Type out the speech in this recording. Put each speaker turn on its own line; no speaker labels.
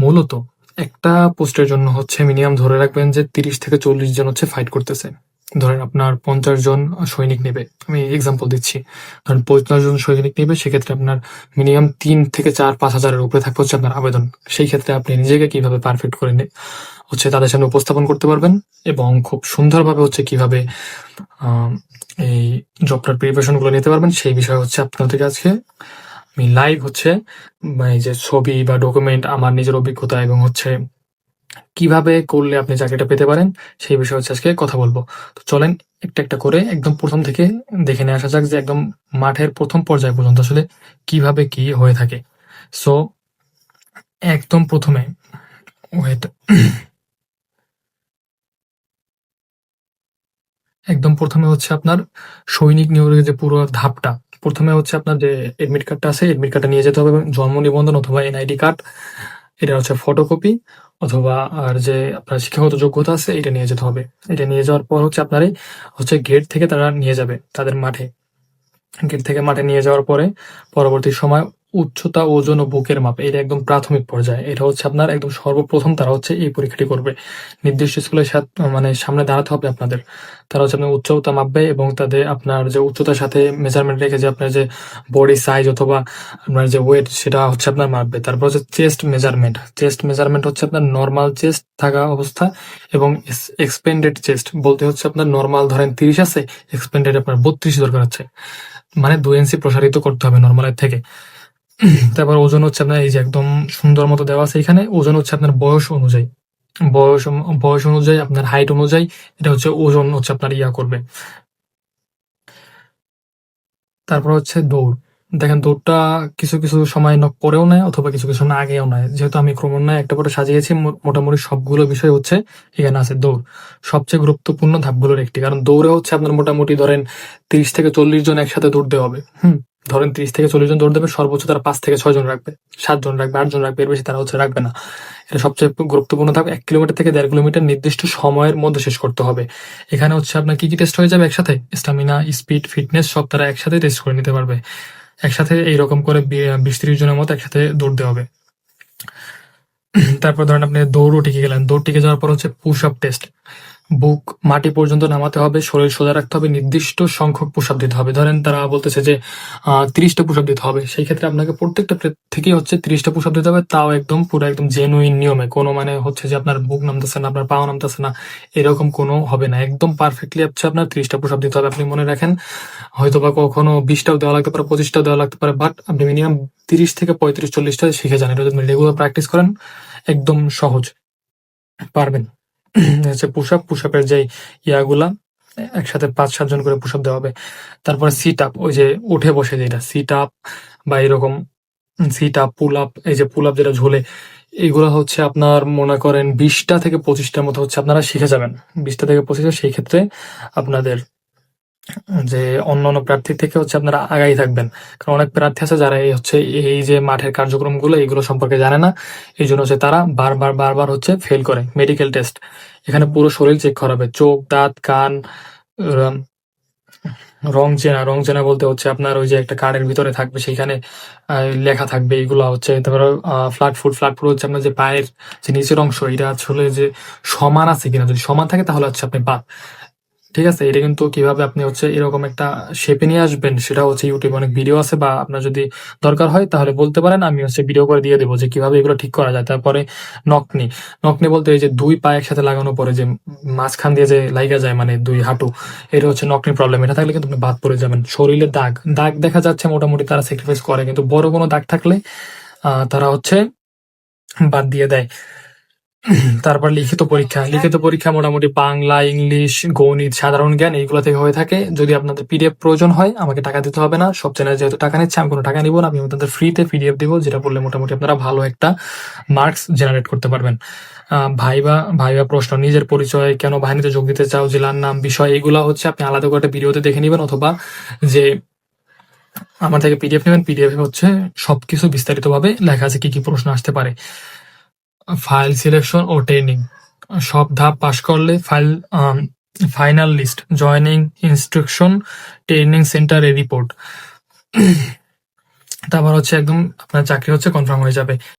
মূলত একটা পোস্টের জন্য হচ্ছে মিনিমাম ধরে রাখবেন যে 30 থেকে 40 জন হচ্ছে ফাইট করতেছে। ধরেন আপনার 50 জন সৈনিক নেবে, আমি এক্সাম্পল দিচ্ছি। ধরেন 50 জন সৈনিক নেবে, সেক্ষেত্রে আপনার মিনিমাম 3 থেকে 4-5 হাজারের উপরে থাকবে হচ্ছে আপনার আবেদন। সেই ক্ষেত্রে আপনি নিজেকে কিভাবে পারফেক্ট করে হচ্ছে তাদের সামনে উপস্থাপন করতে পারবেন এবং খুব সুন্দরভাবে হচ্ছে কিভাবে এই জবটার প্রিপারেশন গুলো নিতে পারবেন, সেই বিষয়ে হচ্ছে আপনাদেরকে আজকে আমি লাইভ হচ্ছে এই যে ছবি বা ডকুমেন্ট, আমার নিজের অভিজ্ঞতা এবং হচ্ছে কিভাবে করলে আপনি চাকরিটা পেতে পারেন, সেই বিষয়ে হচ্ছে আজকে কথা বলবো। তো চলেন একটা একটা করে একদম প্রথম থেকে দেখে নিয়ে আসা যাক যে একদম মাঠের প্রথম পর্যায় পর্যন্ত আসলে কিভাবে কি হয়ে থাকে। সো একদম প্রথমে ওয়েট একদম প্রথমে হচ্ছে আপনার সৈনিক নিয়োগের যে পুরো ধাপটা, প্রথমে হচ্ছে আপনার যে এডমিট কার্ডটা আছে, এডমিট কার্ডটা নিয়ে যেতে হবে এবং জন্ম নিবন্ধন অথবা এনআইডি কার্ড, এটা হচ্ছে ফটোকপি, অথবা আর যে আপনার শিক্ষাগত যোগ্যতা আছে এটা নিয়ে যেতে হবে। এটা নিয়ে যাওয়ার পর হচ্ছে আপনার হচ্ছে গেট থেকে তারা নিয়ে যাবে তাদের মাঠে। গেট থেকে মাঠে নিয়ে যাওয়ার পরে পরবর্তী সময় উচ্চতা, ওজন ও বুকের মাপ, এটা একদম প্রাথমিক পর্যায়ে। এটা হচ্ছে আপনার একদম সর্বপ্রথম তারা হচ্ছে এই পরীক্ষাটি করবে। নির্দিষ্ট স্কুলের মানে সামনে দাঁড়াতে হবে আপনাদের। তারা হচ্ছে আপনার উচ্চতা মাপবে এবং তাদের আপনার যে উচ্চতার সাথে মেজারমেন্ট রেখে যে আপনার যে বডি সাইজ অথবা আপনার যে ওয়েট, সেটা হচ্ছে আপনার মাপবে। তারপর হচ্ছে চেস্ট মেজারমেন্ট হচ্ছে আপনার নর্মাল চেস্ট থাকা অবস্থা এবং এক্সপেন্ডেড চেস্ট বলতে হচ্ছে আপনার নর্মাল ধরেন 30 আছে, এক্সপেন্ডেড আপনার 32 দরকার আছে, মানে 2 ইঞ্চি প্রসারিত করতে হবে নর্মালের থেকে। তারপর ওজন হচ্ছে আপনার এই যে একদম সুন্দর মতো দেওয়া আছে এখানে, ওজন হচ্ছে আপনার বয়স অনুযায়ী, বয়স অনুযায়ী আপনার হাইট অনুযায়ী এটা হচ্ছে ওজন হচ্ছে আপনার করবে। তারপর হচ্ছে দৌড়। দেখেন দৌড়টা কিছু কিছু সময় পরেও নেয় অথবা কিছু কিছু সময় আগেও নেয়। যেহেতু আমি ক্রমান্বয়ে একটা করে সাজিয়েছি, মোটামুটি সবগুলো বিষয় হচ্ছে এখানে আছে। দৌড় সবচেয়ে গুরুত্বপূর্ণ ধাপগুলোর একটি, কারণ দৌড়ে হচ্ছে আপনার মোটামুটি ধরেন 30 থেকে 40 জন একসাথে দৌড়তে হবে। ধরেন 30 থেকে 40 জন দৌড় দেবে, সর্বোচ্চ তারা 5 থেকে 6 জন রাখবে, 7 জন রাখবে, 8 জন রাখবে, এর বেশি তারা হচ্ছে রাখবে না। এটা সবচেয়ে গুরুত্বপূর্ণ ধাপ। 1 কিলোমিটার থেকে 1.5 কিলোমিটার নির্দিষ্ট সময়ের মধ্যে শেষ করতে হবে। এখানে হচ্ছে আপনার কি কি টেস্ট হয়ে যাবে একসাথে, স্টামিনা, স্পিড, ফিটনেস সব তারা একসাথে টেস্ট করে নিতে পারবে। একসাথে এইরকম করে 20-30 জনের মতো একসাথে দৌড়তে হবে। তারপর ধরেন আপনি দৌড়ও টিকে গেলেন, দৌড় টিকে যাওয়ার পর হচ্ছে পুশ আপ টেস্ট। বুক মাটি পর্যন্ত নামাতে হবে, শরীর সোজা রাখতে হবে, নির্দিষ্ট সংখ্যক পুশ আপ দিতে হবে। ধরেন তারা বলতেছে যে 30টা পুশ আপ দিতে হবে, সেই ক্ষেত্রে আপনাকে প্রত্যেকটা প্লেট থেকে হচ্ছে 30টা পুশ আপ দিতে হবে, তাও একদম পুরো একদম জেনুইন নিয়মে। কোনো মানে হচ্ছে যে আপনার বুক নামতেছে না, আপনার পাও নামতেছে না, এরকম কোনো হবে না। একদম পারফেক্টলি হচ্ছে আপনার 30টা পুশ আপ দিতে হবে। আপনি মনে রাখেন, হয়তো বা কখনো 20টাও দেওয়া লাগতে পারে, 25টাও দেওয়া লাগতে পারে, বাট আপনি মিনিমাম 30 থেকে 35-40টা শিখে যান। এটা যদি রেগুলার প্র্যাকটিস করেন একদম সহজ পারবেন। হচ্ছে পুশ আপের যে ইয়াগুলা একসাথে 5-7 জন করে পুশ আপ দেওয়া হবে। তারপরে সিট আপ, ওই যে উঠে বসে যেটা সিট আপ বা এরকম সিট আপ, পুল আপ, এই যে পুল আপ যেটা ঝোলে, এইগুলো হচ্ছে আপনার মনে করেন 20টা থেকে 25টার মতো হচ্ছে আপনারা শিখে যাবেন। 20টা থেকে 25টা, সেই ক্ষেত্রে আপনাদের যে অন্যান্য প্রার্থীর থেকে হচ্ছে আপনারা আগাই থাকবেন। কারণ অনেক প্রার্থী আছে যারা এই যে মাঠের কার্যক্রমগুলো এগুলো সম্পর্কে জানে না, এই জন্য হচ্ছে তারা বারবার হচ্ছে ফেল করে। মেডিকেল টেস্ট, এখানে পুরো শরীর চেক করা হবে, চোখ, দাঁত, কান, রং চেনা বলতে হচ্ছে আপনার ওই যে একটা কার্ডের ভিতরে থাকবে, সেখানে লেখা থাকবে এইগুলা হচ্ছে। তারপরে ফ্ল্যাট ফুট হচ্ছে আপনার যে পায়ের যে নিচের অংশ, এটা আসলে যে সমান আছে কিনা, যদি সমান থাকে তাহলে হচ্ছে আপনি বাদ। ঠিক আছে, এটা কিন্তু কিভাবে আপনি হচ্ছে এরকম একটা শেপে নিয়ে আসবেন সেটা হচ্ছে ইউটিউবে অনেক ভিডিও আছে, বা আপনার যদি দরকার হয় তাহলে বলতে পারেন, আমি হচ্ছে ভিডিও করে দিয়ে দেবো যে কিভাবে এগুলো ঠিক করা যায়। তারপরে নকনি বলতে এই যে 2 পা একসাথে লাগানোর পরে যে মাঝখান দিয়ে যে লাইগা যায়, মানে 2 হাঁটু, এটা হচ্ছে নকনি প্রবলেম। এটা থাকলে কিন্তু আপনি বাদ পড়ে যাবেন। শরীরে দাগ দেখা যাচ্ছে মোটামুটি তারা স্যাক্রিফাইস করে, কিন্তু বড় কোনো দাগ থাকলে তারা হচ্ছে বাদ দিয়ে দেয়। তারপর লিখিত পরীক্ষা মোটামুটি বাংলা, ইংলিশ, গণিত, সাধারণ জ্ঞান এইগুলো থেকে হয়ে থাকে। যদি আপনাদের পিডিএফ প্রয়োজন হয় আমাকে টাকা দিতে হবে না, সব চ্যানেল যেহেতু টাকা নিচ্ছে আমি কোনো টাকা নিব না, আমি আপনাদের ফ্রিতে পিডিএফ দিব, যেটা বললে মোটামুটি আপনারা ভালো একটা মার্কস জেনারেট করতে পারবেন। ভাইবা প্রশ্ন, নিজের পরিচয়, কেন বাহিনীতে যোগ দিতে চাও, জেলার নাম, বিষয়, এগুলো হচ্ছে আপনি আলাদা করে একটা ভিডিওতে দেখে নেবেন, অথবা যে আমার থেকে পিডিএফ নেবেন। পিডিএফ হচ্ছে সবকিছু বিস্তারিতভাবে লেখা আছে কি কি প্রশ্ন আসতে পারে। ফাইল সিলেকশন ও ট্রেনিং, সব ধাপ পাশ করলে final list, joining instruction, training সেন্টারে রিপোর্ট। তারপর হচ্ছে একদম আপনার চাকরি হচ্ছে কনফার্ম হয়ে যাবে।